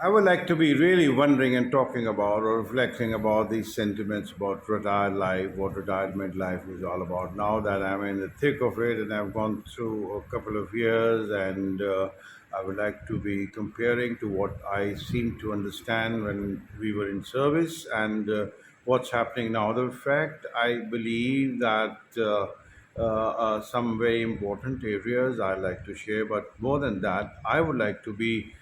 I would like to be really wondering and talking about or reflecting about these sentiments about retired life, what retirement life is all about. Now that I'm in the thick of it and I've gone through a couple of years, and I would like to be comparing to what I seem to understand when we were in service and what's happening now. The fact I believe that. Some very important areas I'd like to share, but more than that, I would like to be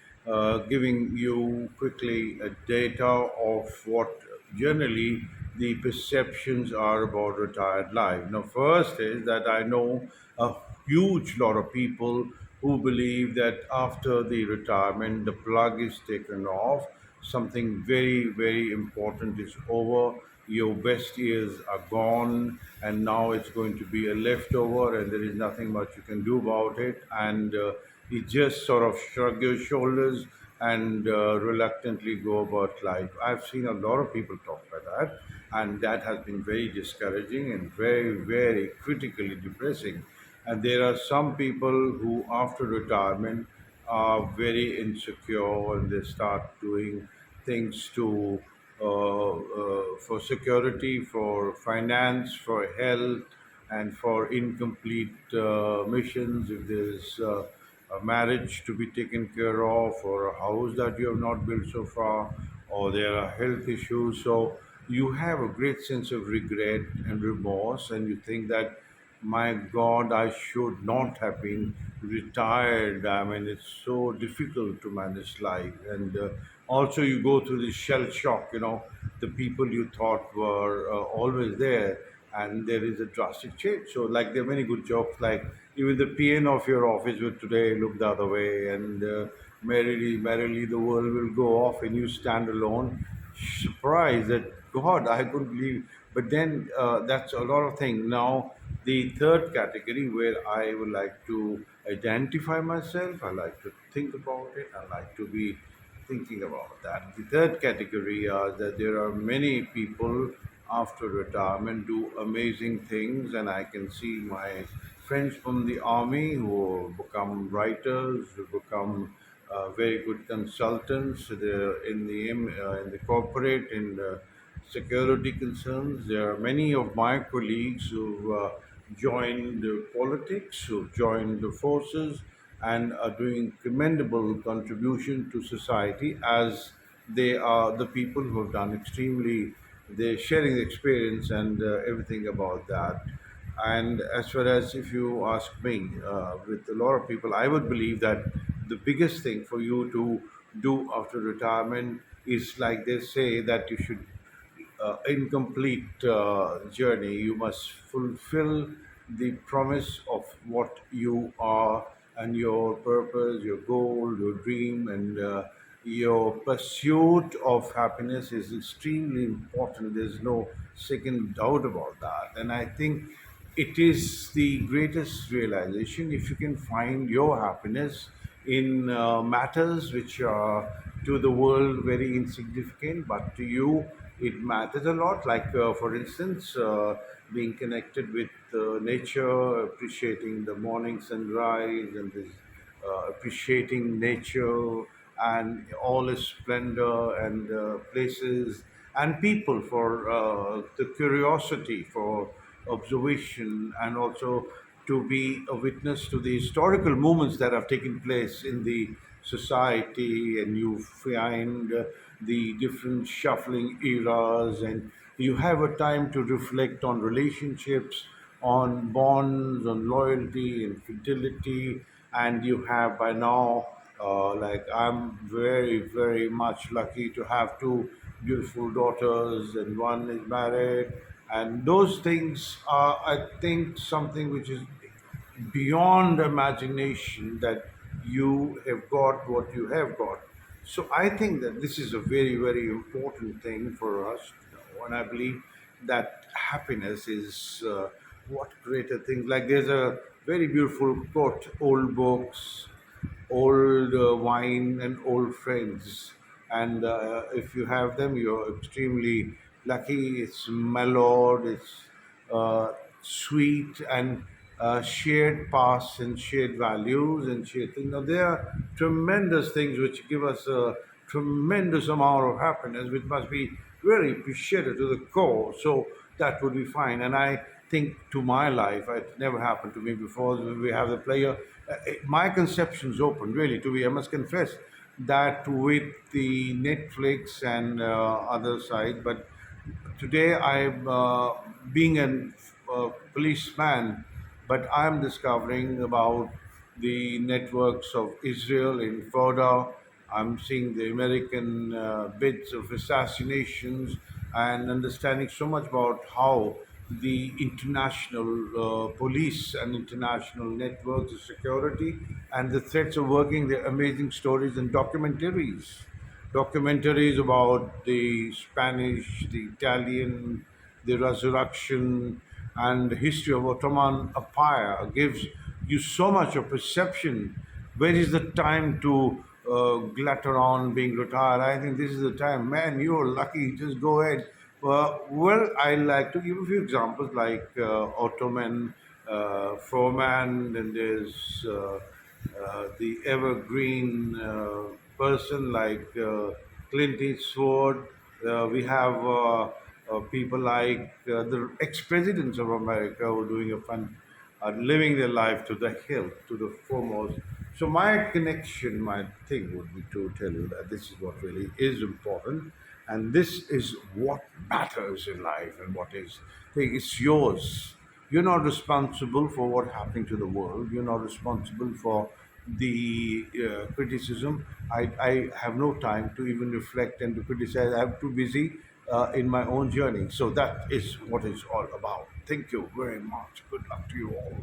giving you quickly a data of what generally the perceptions are about retired life. Now, first is that I know a huge lot of people who believe that after the retirement, the plug is taken off, something very, very important is over. Your best years are gone, and now it's going to be a leftover, and there is nothing much you can do about it. And you just sort of shrug your shoulders and reluctantly go about life. I've seen a lot of people talk like that, and that has been very discouraging and very, very critically depressing. And there are some people who, after retirement, are very insecure and they start doing things to for security, for finance, for health, and for incomplete missions. If there's a marriage to be taken care of, or a house that you have not built so far, or there are health issues, so you have a great sense of regret and remorse, and you think that my God, I should not have been retired. I mean, it's so difficult to manage life. And also, you go through this shell shock, the people you thought were always there, and there is a drastic change. So, like, there are many good jokes, like, even the piano of your office will today look the other way, and merrily, merrily, the world will go off, and you stand alone surprised that God, I couldn't believe. But then that's a lot of things. Now, the third category where I would like to identify myself, I like to think about it, I like to be thinking about that. The third category is that there are many people after retirement do amazing things, and I can see my friends from the army who become writers, who become very good consultants. They're in the corporate, in the security concerns. There are many of my colleagues who've joined politics, who've joined the forces, and are doing commendable contribution to society, as they are the people who have done extremely. They're sharing the experience and everything about that. And as far as if you ask me, with a lot of people, I would believe that the biggest thing for you to do after retirement is, like they say, that you should incomplete journey. You must fulfill the promise of what you are and your purpose, your goal, your dream, and your pursuit of happiness is extremely important. There's no second doubt about that. And I think it is the greatest realization if you can find your happiness in matters which are to the world very insignificant, but to you it matters a lot. Like, for instance, being connected with nature, appreciating the morning sunrise, and this, appreciating nature and all its splendor, and places and people for the curiosity, for observation, and also to be a witness to the historical movements that have taken place in the society. And you find the different shuffling eras, and you have a time to reflect on relationships, on bonds, on loyalty and fidelity. And you have by now, like, I'm very, very much lucky to have two beautiful daughters, and one is married. And those things are, I think, something which is beyond imagination, that you have got what you have got. So I think that this is a very, very important thing for us to know. And I believe that happiness is what greater things. Like, there's a very beautiful quote: old books, old wine, and old friends. And if you have them, you're extremely lucky. It's mellowed, it's sweet, and shared past and shared values and shared things. Now, there are tremendous things which give us a tremendous amount of happiness, which must be really appreciated to the core. So that would be fine. And I think to my life, it never happened to me before. We have the player. My conception's open, really. To be, I must confess that with the Netflix and other side, but today I'm being a policeman, but I'm discovering about the networks of Israel in Fodor. I'm seeing the American bits of assassinations and understanding so much about how the international police and international networks of security and the threats of working the amazing stories and documentaries about the Spanish, the Italian, the resurrection, and the history of Ottoman Empire gives you so much of perception. Where is the time to glut around being retired? I think this is the time. Man, you're lucky. Just go ahead. Well, I like to give a few examples like Ottoman, Foreman, and there's the evergreen person like Clint Eastwood. We have people like the ex-presidents of America who are doing a fun, are living their life to the hilt, to the foremost. So my connection, my thing would be to tell you that this is what really is important, and this is what matters in life, and what is thing. It's yours. You're not responsible for what happening to the world. You're not responsible for the criticism. I have no time to even reflect and to criticize. I'm too busy in my own journey. So that is what it's all about. Thank you very much. Good luck to you all.